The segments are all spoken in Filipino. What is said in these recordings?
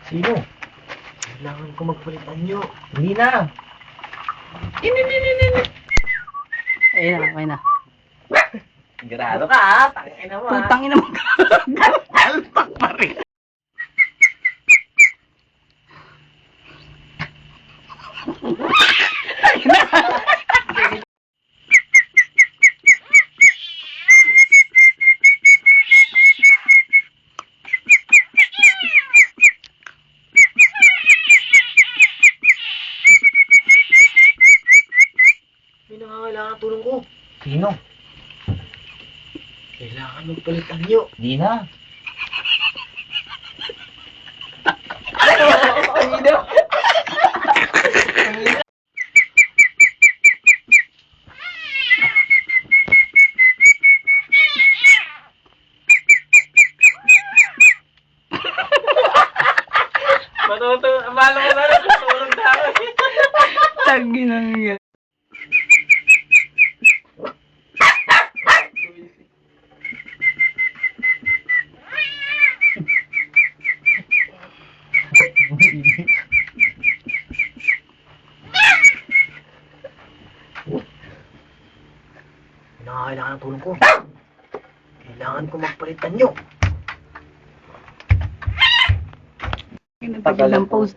Sino? Kailangan ko magpalitan nyo. Hindi na. Ayun na, okay na. Sigurado ka ha? Tangina mo ha? Putangin naman ka. Alpak pa rin. May nangangailangan ng tulong ko. Sino? Kailangan magpalitan nyo. Hindi na. Kanina. Malo ko na tutulong sa akin. Tagi na nga. Nangangailangan ng tulong ko. Kailangan ko magpalitan nyo. Tagal ng post,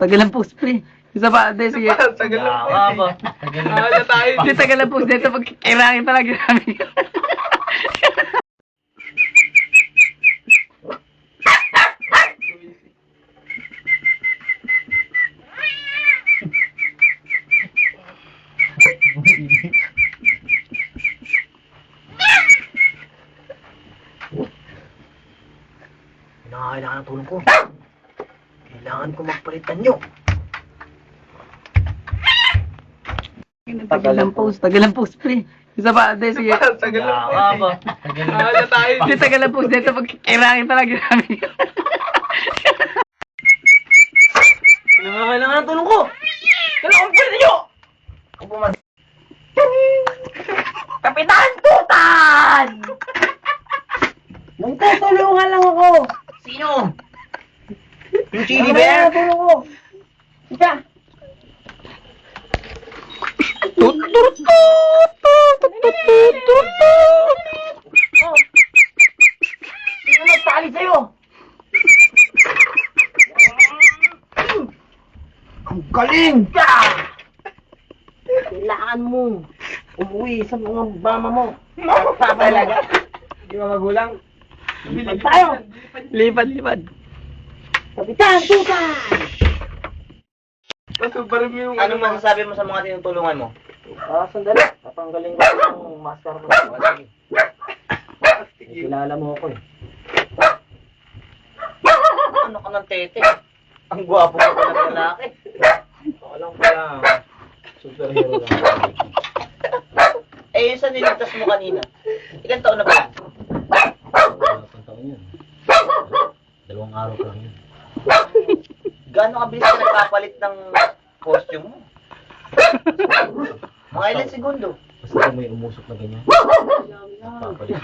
pre. Isa pa, de, sige. Tagal lang po. Tagal na tayo. Hindi, tagal ng post. Dito, pag kailangan talaga namin. Nangangailangan ng tulong ko. Kailangan ko magpalitan nyo. Tagal ng post, pre. Isa pa, de, sige. Tagal lang po. Tagal na tayo. Hindi, tagal ng post. Dito, pag kailangan talaga namin. Nangangailangan ng tulong ko. Kailangan ko magpalitan nyo. Kapitan Tutan! Magtutulungan lang ako. Sino? Yung chili bear? Tulong ko. Ika. Oh. Sino nagtali sa'yo? Ang galing! Kailangan mo umuwi sa mga mama mo. Papalaga. Di ba magulang? Lipad tayo! Lipad. Kapitan, Tutan! Ano masasabi mo sa mga tinutulungan mo? Sandali. Tatanggalin ko yung masker mo. Sige. Kilala mo ako eh. Ano ka ng tete? Ang gwapo ka pa ng lalaki. Alam ko lang. Superhero lang. Eh, yun sa niligtas mo kanina. Ilan taon na ba? Ang taon yun. 2 araw pa lang yun. Gaano kabilis ka nagpapalit ng costume mo? Mga ilan segundo? Basta may umusok na ganyan. Papalit.